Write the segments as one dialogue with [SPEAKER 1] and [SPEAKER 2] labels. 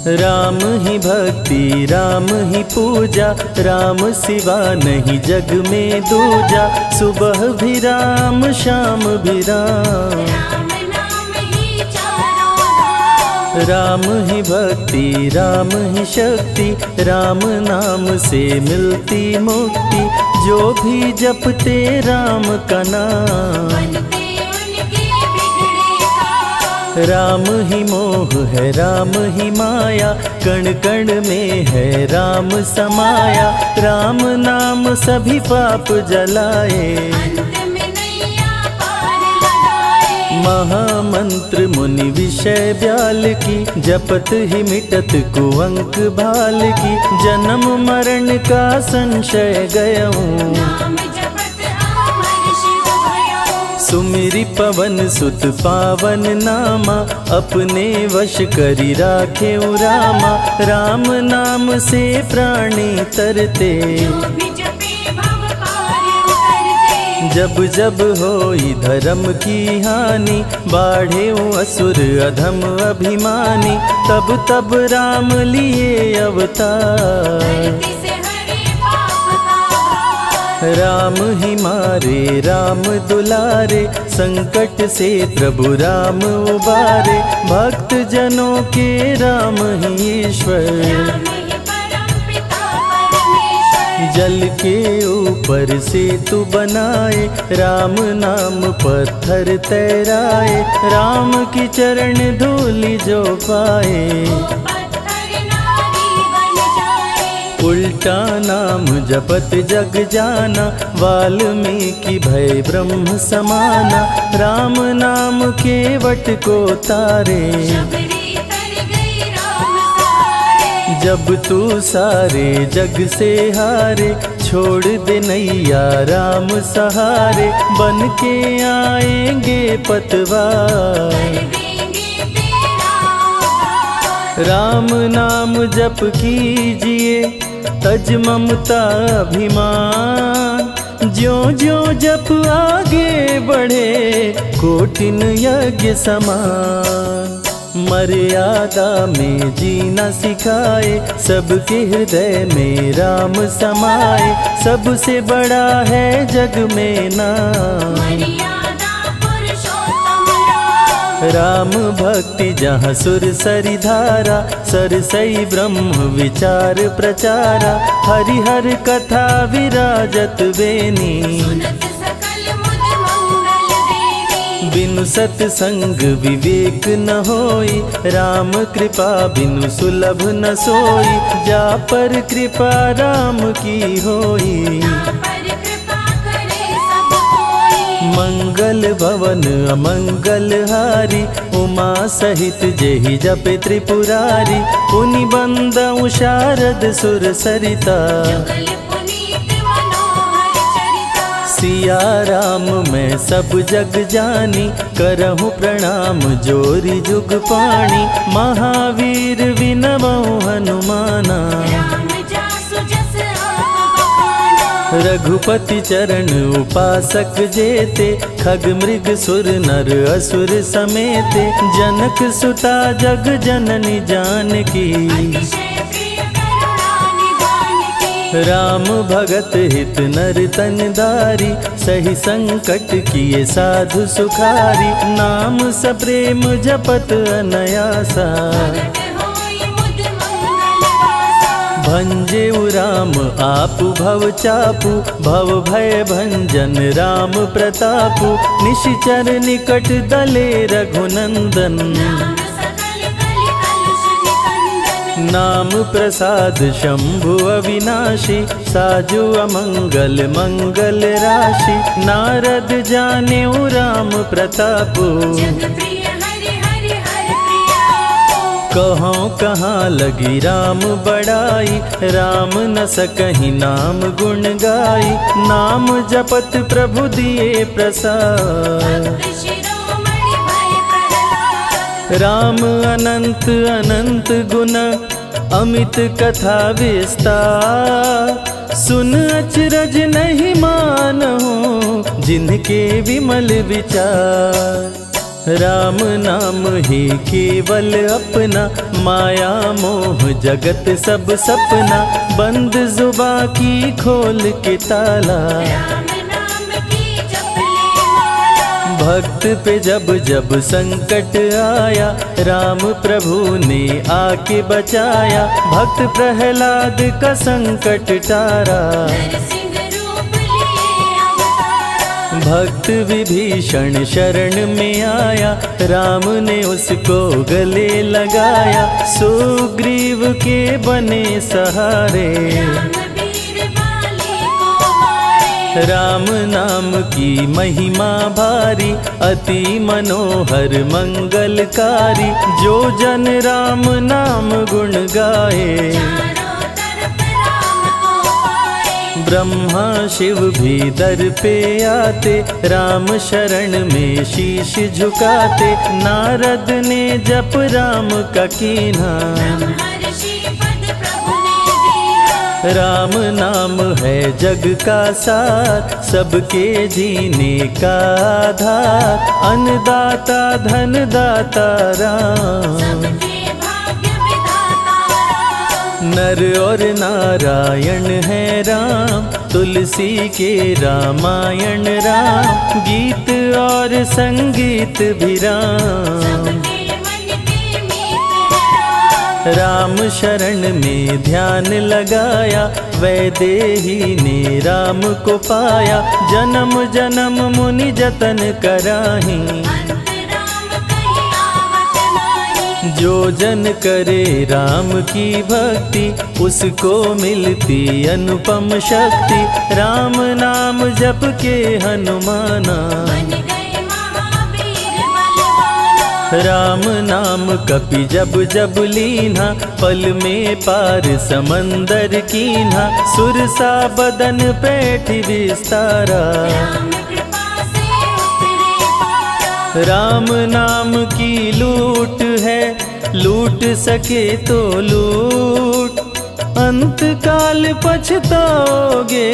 [SPEAKER 1] राम ही भक्ति राम ही पूजा, राम सिवा नहीं जग में दूजा। सुबह भी राम शाम भी राम, राम ही भक्ति राम ही शक्ति, राम नाम से मिलती मुक्ति। जो भी जपते राम का नाम, राम ही मोह है राम ही माया, कण कण में है राम समाया। राम नाम सभी पाप जलाए, महामंत्र मुनि विषय ब्याल की, जपत ही मिटत कुअंक भाल की। जन्म मरण का संशय गयऊं, सुमिरि पवन सुत पावन नामा। अपने वश करी राखे रामा, राम नाम से प्राणी तरते। जब जब होई धर्म की हानि, बाढ़े असुर अधम अभिमानी। तब तब राम लिए अवतार, राम ही मारे राम दुलारे। संकट से प्रभु राम उबारे, भक्त जनों के राम ही ईश्वर। जल के ऊपर सेतु बनाए, राम नाम पत्थर तैराए। राम की चरण धूलि जो पाए, उल्टा नाम जपत जग जाना। वाल्मीकि भय ब्रह्म समाना, राम नाम के वट को तारे। जब तू सारे जग से हारे, छोड़ दे नैया राम सहारे। बन के आएंगे पतवार, राम नाम जप कीजिए तज ममता अभिमान। ज्यों ज्यों जप आगे बढ़े, कोटिन यज्ञ समान। मर्यादा में जीना सिखाए, सबके हृदय में राम समाए। सबसे बड़ा है जग में नाम, राम भक्ति जहाँ सुर सरी धारा। सरसई ब्रह्म विचार प्रचारा, हरिहर कथा विराजत बेनी। बिनु सत्संग विवेक न होई, राम कृपा बिनु सुलभ न सोई। जा पर कृपा राम की होई, मंगल भवन अमंगल हारी। उमा सहित जेहि जपे त्रिपुरारी, पुनि बंदउ शारद सुर सरिता। सिया राम मैं सब जग जानी, करहूँ प्रणाम जोरी जुग पाणी। महावीर विनमौ हनुमाना, रघुपति चरण उपासक जेते। खग मृग सुर नर असुर समेते, जनक सुता जग जननी जानकी। राम भगत हित नर तन दारी, सही संकट किए साधु सुखारी। नाम सप्रेम जपत अनयासा, भंजे राम आपु भव चापु। भव भय भंजन राम प्रतापु, निशिचर निकट दले रघुनंदन। नाम प्रसाद शंभु अविनाशी, साजु अमंगल मंगल राशि। नारद जानेउ राम प्रतापु, कहाँ कहाँ लगी राम बड़ाई। राम न सकहि नाम गुण गाई, नाम जपत प्रभु दिए प्रसाद। राम अनंत अनंत गुण, अमित कथा विस्तार। सुन अचरज नहीं मानहु, जिनके विमल विचार। राम नाम ही केवल अपना, माया मोह जगत सब सपना, बंद जुबा की खोल के ताला।
[SPEAKER 2] राम नाम की जप ले माला।
[SPEAKER 1] भक्त पे जब जब संकट आया, राम प्रभु ने आके बचाया, भक्त प्रहलाद का संकट टारा।
[SPEAKER 2] नरसिंह रूप लिए अवतारा।
[SPEAKER 1] भक्त विभीषण शरण में आया, राम ने उसको गले लगाया, सुग्रीव के बने सहारे।
[SPEAKER 2] राम वीर बाली को मारे।
[SPEAKER 1] राम नाम की महिमा भारी, अति मनोहर मंगलकारी, जो जन राम नाम गुण गाए।
[SPEAKER 2] चारों तरफ राम को पाए।
[SPEAKER 1] ब्रह्मा शिव भी दर पे आते, राम शरण में शीश झुकाते, नारद ने जप राम का कीन्हा।
[SPEAKER 2] ब्रह्मर्षि पद प्रभु ने दीना।
[SPEAKER 1] राम नाम है जग का सार, सबके जीने का आधार, अन्नदाता धनदाता राम।
[SPEAKER 2] सबके भाग्य विधाता राम।
[SPEAKER 1] नर और नारायण है राम, तुलसी के रामायण राम, गीत और संगीत भी राम।
[SPEAKER 2] सबके मन के मीत है राम।
[SPEAKER 1] राम शरण में ध्यान लगाया, वैदेही ने राम को पाया, जन्म जन्म मुनि जतन कराही।
[SPEAKER 2] अंत राम कहीं आवत नाही।
[SPEAKER 1] जो जन करे राम की भक्ति, उसको मिलती अनुपम शक्ति, राम नाम जप के हनुमाना।
[SPEAKER 2] बन गए महावीर बलवाना।
[SPEAKER 1] राम नाम कपि जब जब लीन्हा, पल में पार समंदर कीन्हा, सुरसा बदन पैठ विस्तारा।
[SPEAKER 2] राम कृपा से उतरे पारा।
[SPEAKER 1] राम नाम की लूट है, लूट सके तो लूट, अंत काल पछताओगे,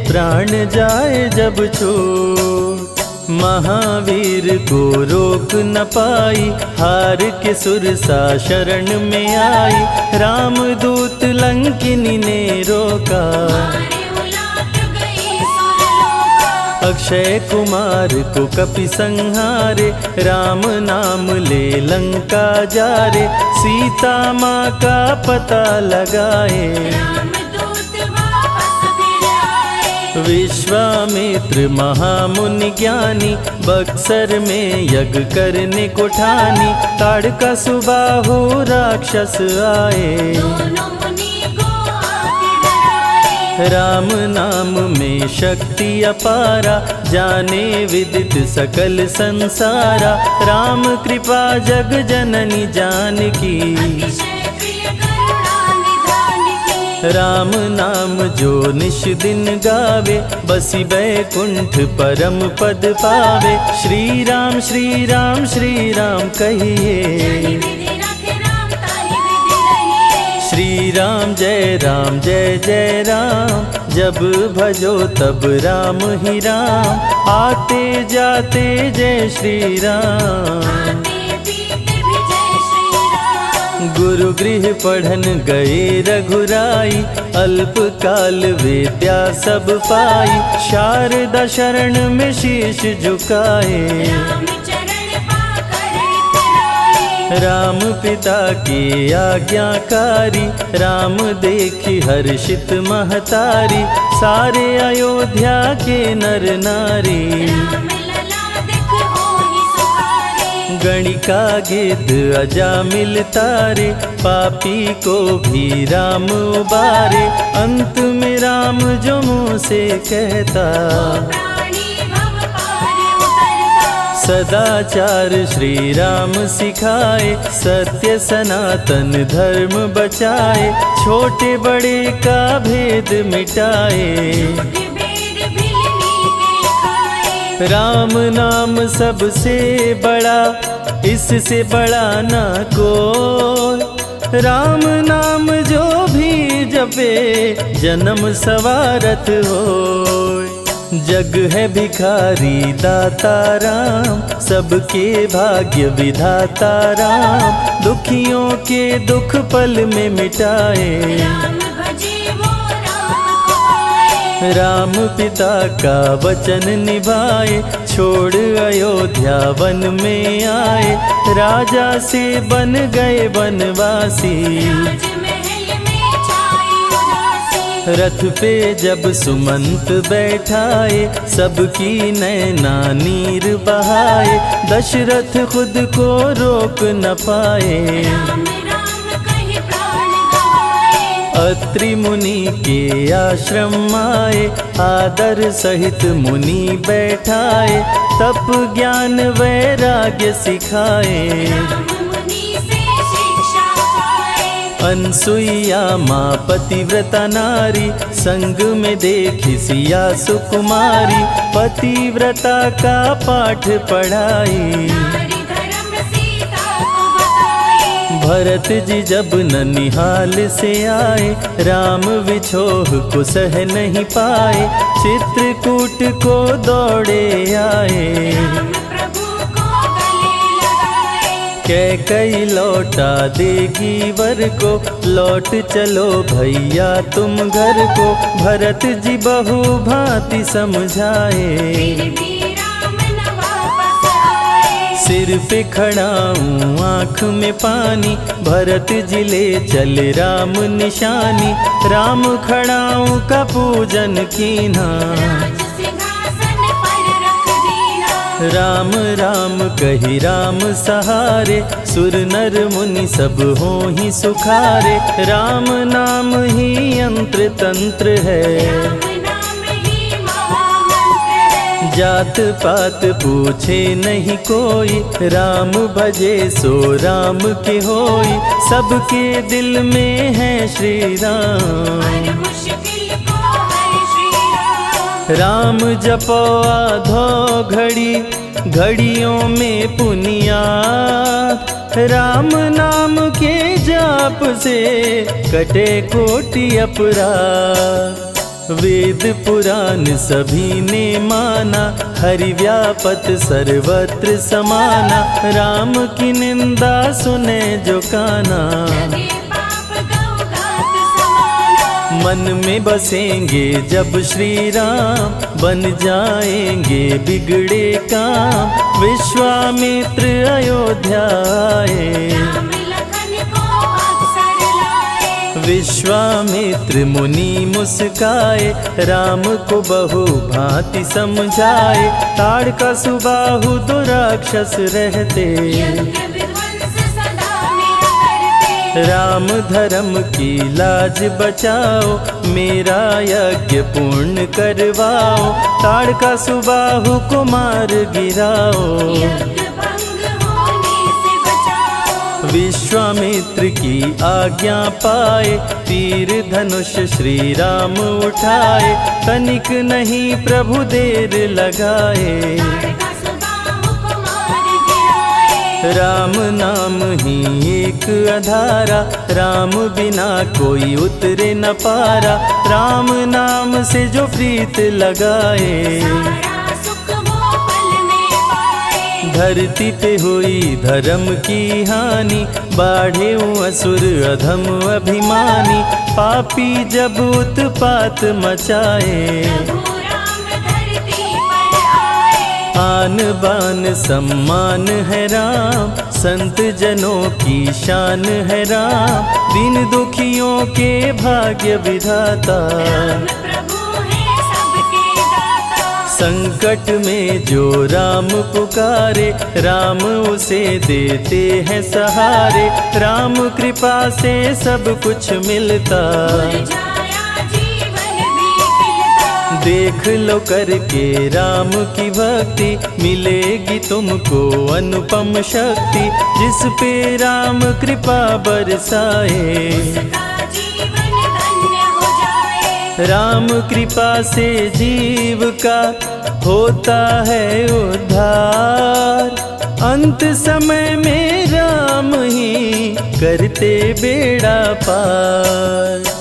[SPEAKER 1] प्राण जाए जब छूट। महावीर को रोक न पाई, हार के सुरसा शरण में आई, रामदूत लंकिनी ने रोका।
[SPEAKER 2] मारे उलाट गई सुरलोका।
[SPEAKER 1] अक्षय कुमार को कपि संहारे, राम नाम ले लंका जारे, सीता माँ का पता लगाए।
[SPEAKER 2] रामदूत वापस फिर आए।
[SPEAKER 1] विश्वामित्र महामुनि ज्ञानी, बक्सर में यज्ञ करने को ठानी, ताड़का सुबाहु राक्षस आए।
[SPEAKER 2] दोनों मुनि को आके डराए।
[SPEAKER 1] राम नाम में शक्ति अपारा, जाने विदित सकल संसारा, राम कृपा जग जननी जानकी।
[SPEAKER 2] अतिशय प्रिय करुणा निधान की।
[SPEAKER 1] राम नाम जो निश दिन गावे, बसी बैकुंठ परम पद पावे। श्री राम श्री राम श्री राम कहिए,
[SPEAKER 2] विधि रखे राम ताहि विधि रहिए।
[SPEAKER 1] श्री राम जय जय राम, जब भजो तब राम ही राम, आते जाते जय श्री राम।
[SPEAKER 2] आते पीते भी जय श्री राम।
[SPEAKER 1] गुरु गृह पढ़न गए रघुराई, अल्पकाल विद्या सब पाई, शारदा शरण में शीश झुकाए।
[SPEAKER 2] राम चरण पाकर इतराए।
[SPEAKER 1] राम पिता की आज्ञाकारी, राम देखी हर्षित महतारी, सारे अयोध्या के नर नारी।
[SPEAKER 2] राम लला दिख होहि सुखारे।
[SPEAKER 1] गणिका गिद्ध अजामिल तारे, पापी को भी राम उबारे, अंत में राम जो मुँह से कहता,
[SPEAKER 2] प्राणी भव पार उतरता।
[SPEAKER 1] सदाचार श्री राम सिखाए, सत्य सनातन धर्म बचाए, छोटे बड़े का भेद मिटाए।
[SPEAKER 2] भेद भिलनी के खाए।
[SPEAKER 1] राम नाम सबसे बड़ा, इससे बड़ा ना कोई, राम नाम जो भी जपे, जन्म सवारत होय। जग है भिखारी दाता राम, सबके भाग्य विधाता राम, दुखियों के दुख पल में मिटाए।
[SPEAKER 2] राम भजे वो राम को पाए।
[SPEAKER 1] राम पिता का वचन निभाए, छोड़ अयोध्या वन में आए, राजा से बन गए वनवासी।
[SPEAKER 2] राजमहल में छाई उदासी।
[SPEAKER 1] रथ पे जब सुमंत बैठाए, सबकी नैना नीर बहाए, दशरथ खुद को रोक न पाए।
[SPEAKER 2] राम राम कहि प्राण गवाए।
[SPEAKER 1] अत्रि मुनि के आश्रम आए, आदर सहित मुनि बैठाए, तप ज्ञान वैराग्य सिखाए।
[SPEAKER 2] राम मुनि से शिक्षा पाए।
[SPEAKER 1] अनसुईया माँ पतिव्रता नारी, संग में देखी सिया सुकुमारी, पतिव्रता का पाठ पढ़ाई।
[SPEAKER 2] नारी धर्म सीता को बताए।
[SPEAKER 1] भरत जी जब ननिहाल से आए, राम विछोह को सह नहीं पाए, चित्रकूट को दौड़े आए।
[SPEAKER 2] राम प्रभु को गले लगाए।
[SPEAKER 1] कैकई लौटा देगी वर को, लौट चलो भैया तुम घर को, भरत जी बहु भांति समझाए।
[SPEAKER 2] फिर भी राम न वापस आए।
[SPEAKER 1] सिर पे खड़ाऊं आँख में पानी, भरत जी ले चल राम निशानी, राम खड़ाऊं का पूजन कीना।
[SPEAKER 2] राज सिंहासन पर रख दीना।
[SPEAKER 1] राम राम कही राम सहारे, सुर नर मुनि सब हो ही सुखारे, राम नाम ही यंत्र तंत्र है।
[SPEAKER 2] राम नाम ही महामंत्र है।
[SPEAKER 1] जात पात पूछे नहीं कोई, राम भजे सो राम के होई, सबके दिल में है श्री राम।
[SPEAKER 2] हर मुश्किल को हर श्री राम।
[SPEAKER 1] राम जपो आधो घड़ी, घड़ियों में पुनियात, राम नाम के जाप से कटे कोटि अपराध। वेद पुराण सभी ने माना, हरि व्यापत सर्वत्र समाना, राम की निंदा सुने जो काना।
[SPEAKER 2] लगे पाप गौ घात समाना।
[SPEAKER 1] मन में बसेंगे जब श्री राम, बन जाएंगे बिगड़े काम, विश्वामित्र अयोध्या आए।
[SPEAKER 2] राम लखन को अवसर लाए।
[SPEAKER 1] विश्वामित्र मुनि मुस्काए, राम को बहु भांति समझाए, ताड़का सुबाहु दो राक्षस रहते,
[SPEAKER 2] यज्ञ विध्वंस सदा मेरा करते।
[SPEAKER 1] राम धर्म की लाज बचाओ, मेरा यज्ञ पूर्ण करवाओ, ताड़का सुबाहु को मार गिराओ।
[SPEAKER 2] यज्ञ भंग होने से बचाओ।
[SPEAKER 1] विश्वामित्र की आज्ञा पाए, तीर धनुष श्री राम उठाए, तनिक नहीं प्रभु देर लगाए।
[SPEAKER 2] ताड़का सुबाहु को मार गिराए।
[SPEAKER 1] राम नाम ही एक आधारा, राम बिना कोई उतरे न पारा, राम नाम से जो प्रीत लगाए।
[SPEAKER 2] सारा सुख वो पल में पाए।
[SPEAKER 1] धरती पे हुई धर्म की हानि, बाढ़े असुर अधम अभिमानी, पापी जब उत्पात मचाए।
[SPEAKER 2] प्रभु राम धरती पर आए।
[SPEAKER 1] आन बान सम्मान है राम, संत जनों की शान है राम, दीन दुखियों के भाग्य विधाता।
[SPEAKER 2] राम प्रभु है सबके दाता।
[SPEAKER 1] संकट में जो राम पुकारे, राम उसे देते हैं सहारे, राम कृपा से सब कुछ मिलता।
[SPEAKER 2] मुरझाया जीवन भी खिलता।
[SPEAKER 1] देख लो करके राम की भक्ति, मिलेगी तुमको अनुपम शक्ति, जिस पे राम कृपा बरसाए।
[SPEAKER 2] उसका जीवन धन्य हो जाए।
[SPEAKER 1] राम कृपा से जीव का होता है उद्धार, अंत समय में राम ही करते बेड़ा पार।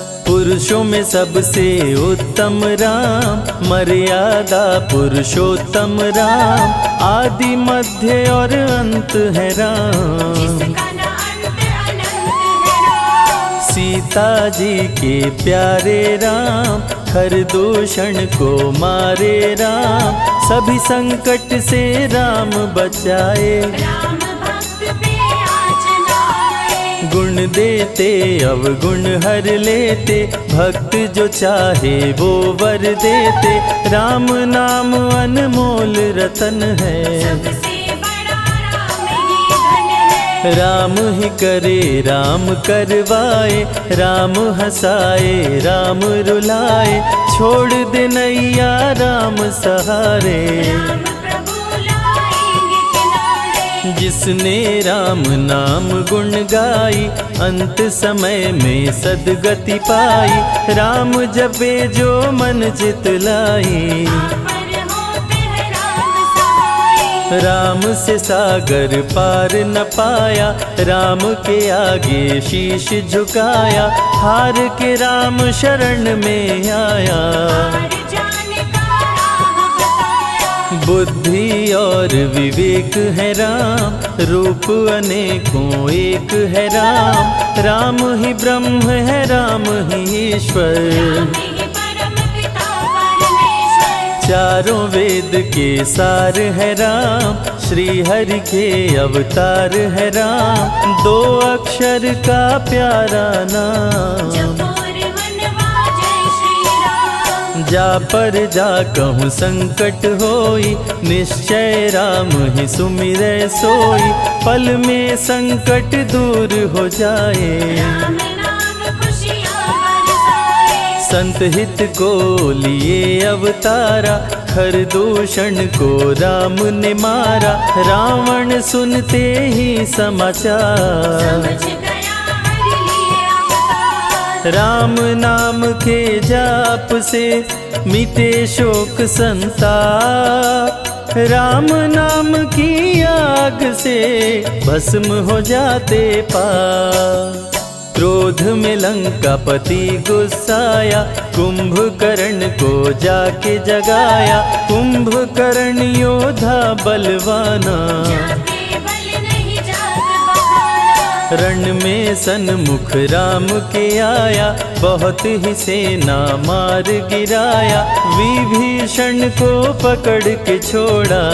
[SPEAKER 1] पुरुषों में सबसे उत्तम राम, मर्यादा पुरुषोत्तम राम, आदि मध्य और अंत है राम।
[SPEAKER 2] जिसका न अंत अनंत है राम।
[SPEAKER 1] सीता जी के प्यारे राम, खरदूषण को मारे राम, सभी संकट से राम बचाए।
[SPEAKER 2] राम भक्त पे आँच न आए।
[SPEAKER 1] गुण देते अवगुण हर लेते, भक्त जो चाहे वो वर देते। राम नाम अनमोल रतन है,
[SPEAKER 2] सबसे बड़ा राम ही धन है।
[SPEAKER 1] राम ही करे राम करवाए, राम हंसाए राम रुलाए, छोड़ दे नैया राम सहारे।
[SPEAKER 2] राम प्रभु लाएंगे किनारे।
[SPEAKER 1] जिसने राम नाम गुण गाई, अंत समय में सदगति पाई। राम जपे जो मन चित लाई,
[SPEAKER 2] पर होते हैं राम सहाय।
[SPEAKER 1] राम से सागर पार न पाया, राम के आगे शीश झुकाया। हार के राम शरण में आया,
[SPEAKER 2] हार जाने का राह बताया।
[SPEAKER 1] बुद्धि और विवेक है राम, रूप अनेकों एक है राम। राम ही ब्रह्म है राम ही ईश्वर,
[SPEAKER 2] राम ही परम पिता परमेश्वर।
[SPEAKER 1] चारों वेद के सार है राम, श्री हरि के अवतार है राम। दो अक्षर का प्यारा नाम,
[SPEAKER 2] जपोर मनवा जय श्री राम।
[SPEAKER 1] जा पर जा कहूँ संकट होई, निश्चय राम ही सुमिरै सोई। पल में संकट दूर हो जाए,
[SPEAKER 2] राम नाम खुशियाँ बरसाए।
[SPEAKER 1] संत हित को लिए अवतारा, खरदूषण को राम ने मारा। रावण सुनते ही समाचार,
[SPEAKER 2] समझ गया हरि लिए अवतार।
[SPEAKER 1] राम नाम के जाप से मिटे शोक संताप। राम नाम की आग से भस्म हो जाते पाप। क्रोध में लंकापति गुस्साया, कुंभकर्ण को जाके जगाया। कुंभकर्ण योद्धा बलवाना,
[SPEAKER 2] जाके बल नहीं जाग बहाना।
[SPEAKER 1] रण में सन्मुख राम के आया, बहुत ही सेना मार गिराया। विभीषण को पकड़ के छोड़ा,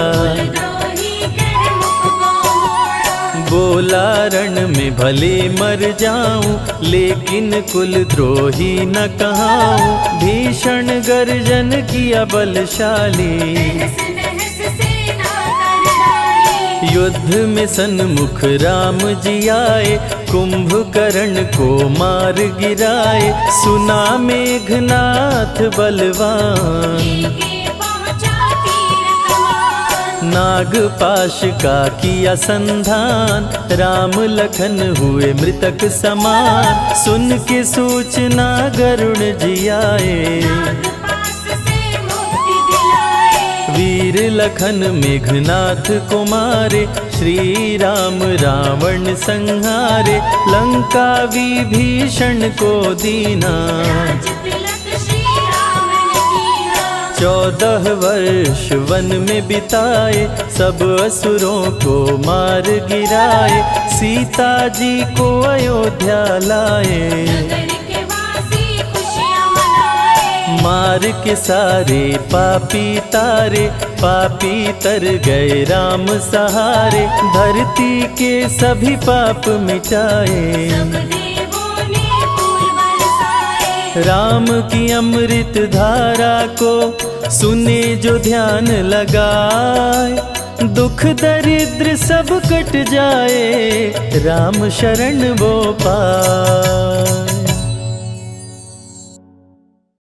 [SPEAKER 2] द्रोही कर मुख को मोड़ा।
[SPEAKER 1] बोला रण में भले मर जाऊं, लेकिन कुल द्रोही न कहाऊं। भीषण गर्जन किया बलशाली,
[SPEAKER 2] तहस नहस सेना कर डाली।
[SPEAKER 1] युद्ध में सन्मुख राम जी आए, कुंभकर्ण को मार गिराए। सुना मेघनाथ बलवान,
[SPEAKER 2] लेके पहुँचा तीर कमान।
[SPEAKER 1] नागपाश का किया संधान। राम लखन हुए मृतक समान, सुन के सूचना गरुड़ जी आए।
[SPEAKER 2] नागपाश से मुक्ति दिलाए।
[SPEAKER 1] वीर लखन मेघनाथ को मारे, श्री राम रावण संहारे। लंका विभीषण को दीना,
[SPEAKER 2] राज तिलक श्री रावण कीना।
[SPEAKER 1] 14 वर्ष वन में बिताए, सब असुरों को मार गिराए। सीता जी को अयोध्या लाए,
[SPEAKER 2] नगर के वासी खुशियाँ मनाए।
[SPEAKER 1] मार के सारे पापी तारे। पापी तर गए राम सहारे, धरती के सभी पाप मिटाए।
[SPEAKER 2] सब देवों ने फूल बरसाए।
[SPEAKER 1] राम की अमृत धारा को सुने जो ध्यान लगाए। दुख दरिद्र सब कट जाए, राम शरण वो पाए।